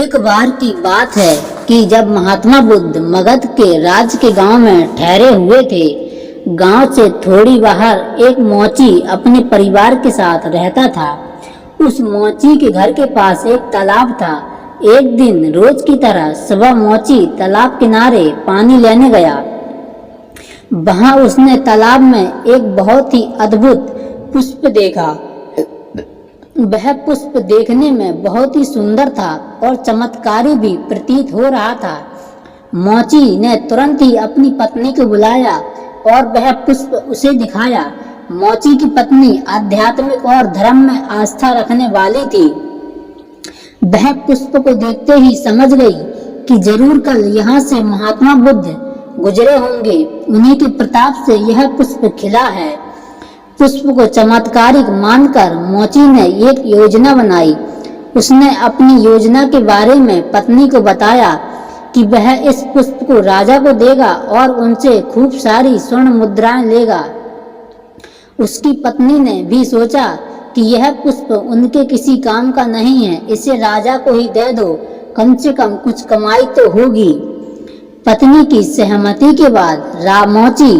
एक बार की बात है कि जब महात्मा बुद्ध मगध के राज्य के गांव में ठहरे हुए थे। गांव से थोड़ी बाहर एक मोची अपने परिवार के साथ रहता था। उस मोची के घर के पास एक तालाब था। एक दिन रोज की तरह सुबह मोची तालाब किनारे पानी लेने गया। वहां उसने तालाब में एक बहुत ही अद्भुत पुष्प देखा। वह पुष्प देखने में बहुत ही सुंदर था और चमत्कारी भी प्रतीत हो रहा था। मोची ने तुरंत ही अपनी पत्नी को बुलाया और वह पुष्प उसे दिखाया। मोची की पत्नी आध्यात्मिक और धर्म में आस्था रखने वाली थी। वह पुष्प को देखते ही समझ गई कि जरूर कल यहाँ से महात्मा बुद्ध गुजरे होंगे। उन्हीं के प्रताप से यह पुष्प खिला है। पुष्प को चमत्कारिक मानकर मोची ने एक योजना बनाई। उसने अपनी योजना के बारे में पत्नी को बताया कि वह इस पुष्प को राजा को देगा और उनसे खूब सारी स्वर्ण मुद्राएं लेगा। उसकी पत्नी ने भी सोचा कि यह पुष्प उनके किसी काम का नहीं है, इसे राजा को ही दे दो, कम से कम कुछ कमाई तो होगी। पत्नी की सहमति के बाद मोची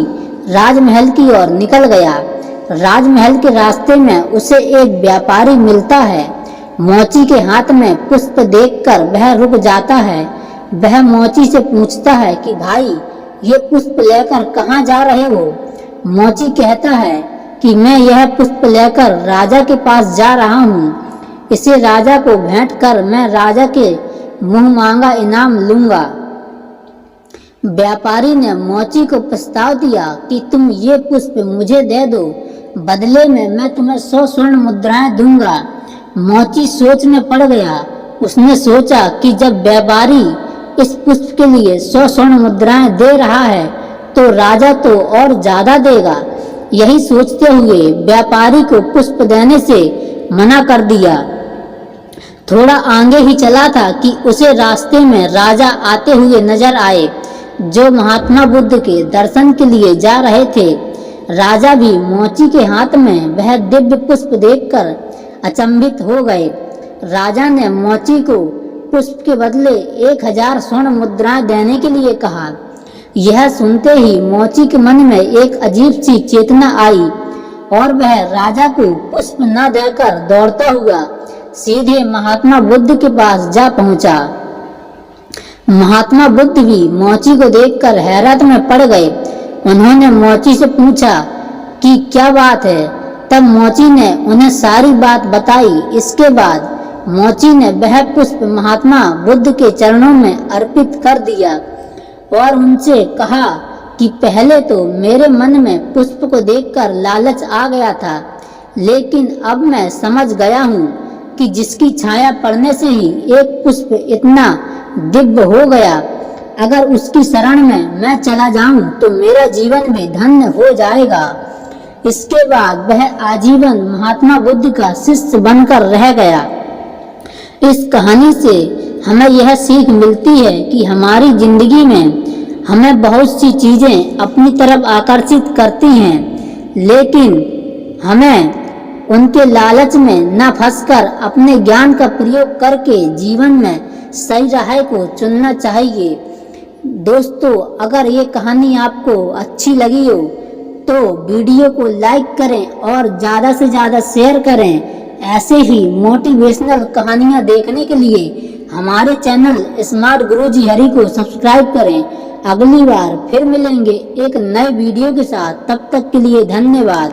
राजमहल की ओर निकल गया। राजमहल के रास्ते में उसे एक व्यापारी मिलता है। मोची के हाथ में पुष्प देखकर वह रुक जाता है। वह मोची से पूछता है कि भाई, ये पुष्प लेकर कहाँ जा रहे हो? मोची कहता है कि मैं यह पुष्प लेकर राजा के पास जा रहा हूँ। इसे राजा को भेंट कर मैं राजा के मुंह मांगा इनाम लूंगा। व्यापारी ने मोची को प्रस्ताव दिया कि तुम ये पुष्प मुझे दे दो, बदले में मैं तुम्हें 100 स्वर्ण मुद्राएं दूंगा। मोची सोच में पड़ गया। उसने सोचा कि जब व्यापारी इस पुष्प के लिए 100 स्वर्ण मुद्राएं दे रहा है तो राजा तो और ज्यादा देगा। यही सोचते हुए व्यापारी को पुष्प देने से मना कर दिया। थोड़ा आगे ही चला था कि उसे रास्ते में राजा आते हुए नजर आए, जो महात्मा बुद्ध के दर्शन के लिए जा रहे थे। राजा भी मोची के हाथ में वह दिव्य पुष्प देखकर अचंभित हो गए। राजा ने मोची को पुष्प के बदले 1000 स्वर्ण मुद्राएं देने के लिए कहा। यह सुनते ही मोची के मन में एक अजीब सी चेतना आई और वह राजा को पुष्प न देकर दौड़ता हुआ सीधे महात्मा बुद्ध के पास जा पहुंचा। महात्मा बुद्ध भी मोची को देखकर हैरत में पड़ गए। उन्होंने मोची से पूछा कि क्या बात है। तब मोची ने उन्हें सारी बात बताई। इसके बाद मोची ने वह पुष्प महात्मा बुद्ध के चरणों में अर्पित कर दिया और उनसे कहा कि पहले तो मेरे मन में पुष्प को देखकर लालच आ गया था, लेकिन अब मैं समझ गया हूँ कि जिसकी छाया पड़ने से ही एक पुष्प इतना दिव्य हो गया, अगर उसकी शरण में मैं चला जाऊं तो मेरा जीवन भी धन्य हो जाएगा। इसके बाद वह आजीवन महात्मा बुद्ध का शिष्य बनकर रह गया। इस कहानी से हमें यह सीख मिलती है कि हमारी जिंदगी में हमें बहुत सी चीजें अपनी तरफ आकर्षित करती हैं, लेकिन हमें उनके लालच में न फंसकर अपने ज्ञान का प्रयोग करके जीवन में सही राह को चुनना चाहिए। दोस्तों, अगर ये कहानी आपको अच्छी लगी हो तो वीडियो को लाइक करें और ज़्यादा से ज़्यादा शेयर करें। ऐसे ही मोटिवेशनल कहानियाँ देखने के लिए हमारे चैनल स्मार्ट गुरुजी हरि को सब्सक्राइब करें। अगली बार फिर मिलेंगे एक नए वीडियो के साथ। तब तक के लिए धन्यवाद।